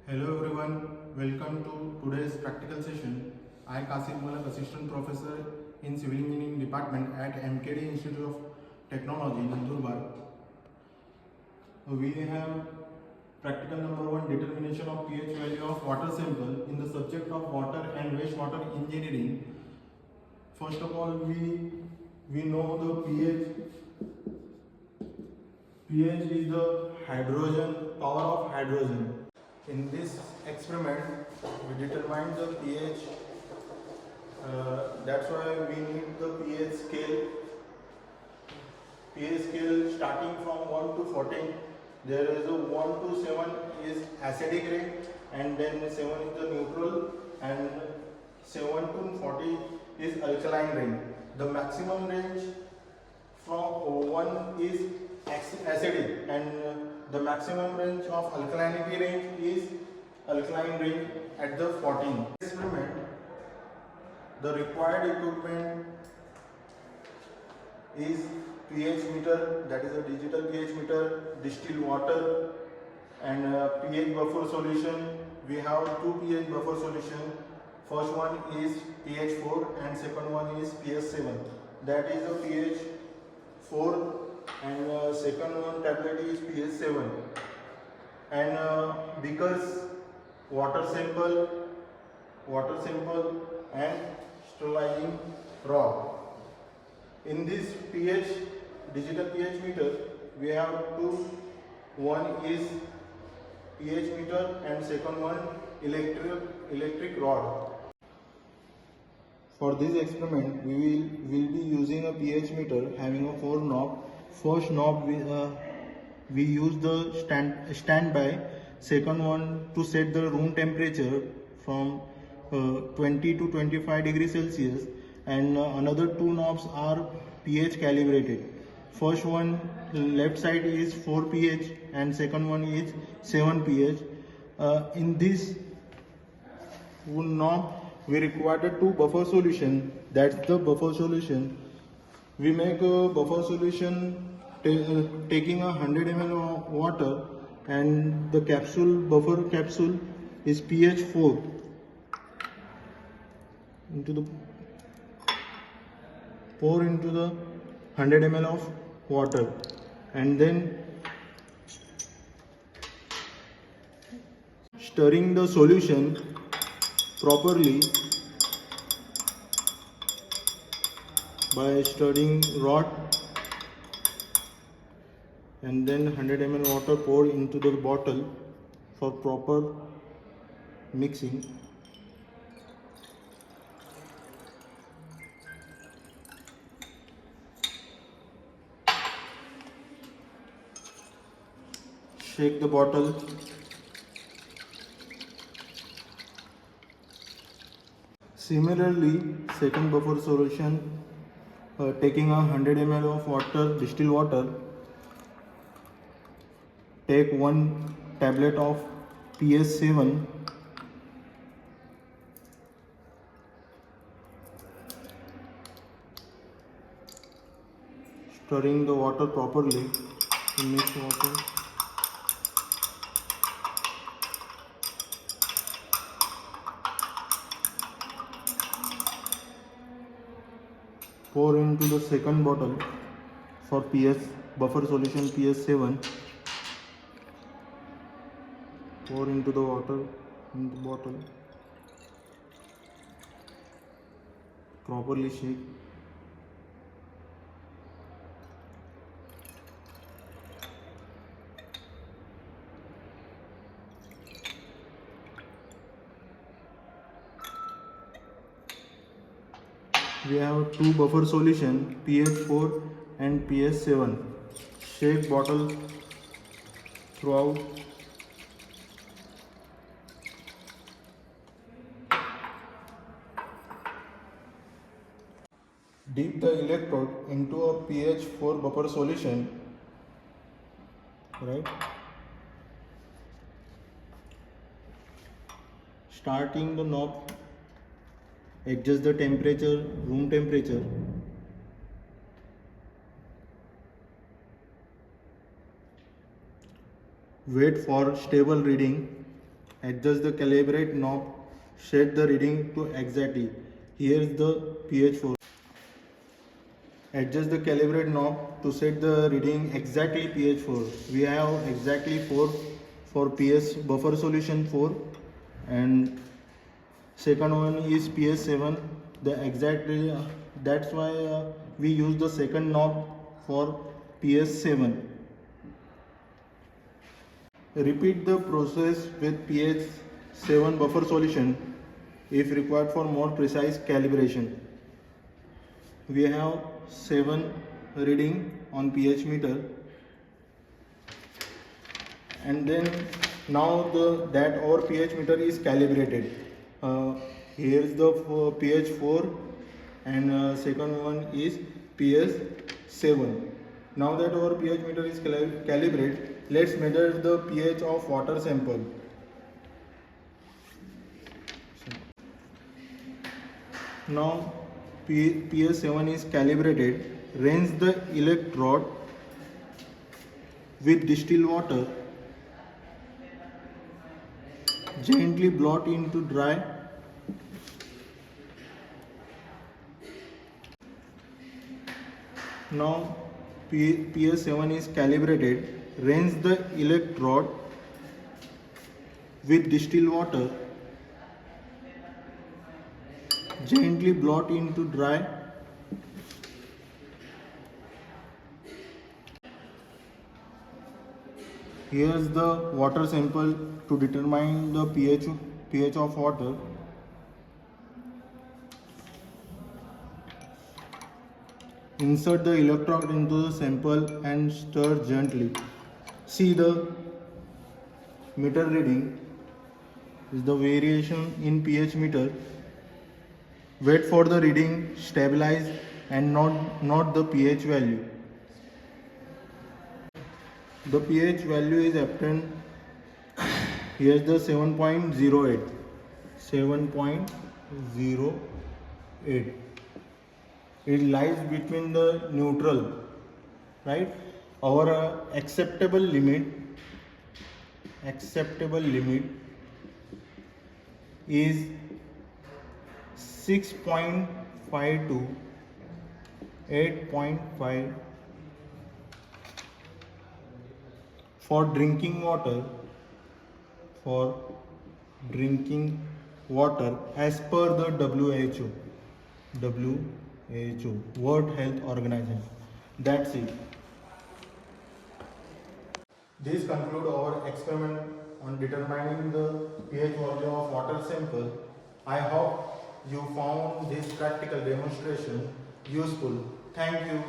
Hello everyone, welcome to today's practical session. I Kasim Malak, Assistant Professor in Civil Engineering Department at MKD Institute of Technology, Nandurbar. We have practical number 1, determination of pH value of water sample in the subject of water and wastewater engineering. First of all, we know the pH is the hydrogen, power of hydrogen. In this experiment, we determined the pH. That's why we need the pH scale. pH scale starting from 1 to 14. There is a 1 to 7 is acidic range, and then 7 is the neutral, and 7 to 40 is alkaline range. The maximum range from 1 is acidic, and the maximum range of alkalinity range is alkaline range at the 14. Experiment, the required equipment is pH meter, that is a digital pH meter, distilled water, and pH buffer solution. We have two pH buffer solution. First one is pH 4 and second one is pH 7. That is a pH 4 and second one tablet is pH 7. And because water sample and sterilizing rod. In this pH digital pH meter, we have two. One is pH meter and second one electric rod. For this experiment, we will be using a pH meter having a 4 knob. First knob we use the standby. Second one to set the room temperature from 20 to 25 degrees Celsius, and another two knobs are pH calibrated. First one left side is 4 pH and second one is 7 pH. In this knob we required two buffer solution. That's the buffer solution. We make a buffer solution taking 100 ml of water, and the buffer capsule is pH 4 pour into the 100 ml of water, and then stirring the solution properly by stirring rod, and then 100 ml water poured into the bottle for proper mixing. Shake the bottle. Similarly, second buffer solution, taking 100 ml of water, distilled water, take one tablet of pH 7, stirring the water properly to mix water. Pour into the second bottle for pH buffer solution pH 7. Pour into the water in the bottle. Properly shake. We have two buffer solution pH 4 and pH 7. Shake bottle throughout. Dip the electrode into a pH 4 buffer solution, right? Starting the knob, adjust the temperature, room temperature. Wait for stable reading Adjust the calibrate knob, set the reading to exactly. Here is the pH 4. Adjust the calibrate knob to set the reading exactly pH 4. We have exactly 4 for pH buffer solution 4, and second one is pH 7. The exactly that's why we use the second knob for pH 7. Repeat the process with pH 7 buffer solution if required for more precise calibration. We have 7 reading on pH meter, and then now that our pH meter is calibrated. Here is the pH 4, and second one is pH 7. Now that our pH meter is calibrated, let's measure the pH of water sample. Now pH 7 is calibrated. Rinse the electrode with distilled water. Gently blot into dry. Now pH 7 is calibrated. Rinse the electrode with distilled water. Gently blot into dry. Here is the water sample to determine the pH of water. Insert the electrode into the sample and stir gently. See the meter reading is the variation in pH meter. Wait for the reading stabilize and not the pH value. The pH value is obtained. Here is the 7.08. 7.08. It lies between the neutral, right? Our acceptable limit is 6.5 to 8.5 for drinking water. As per the WHO, World Health Organization. That's it. This concludes our experiment on determining the pH value of water sample. I hope you found this practical demonstration useful. Thank you.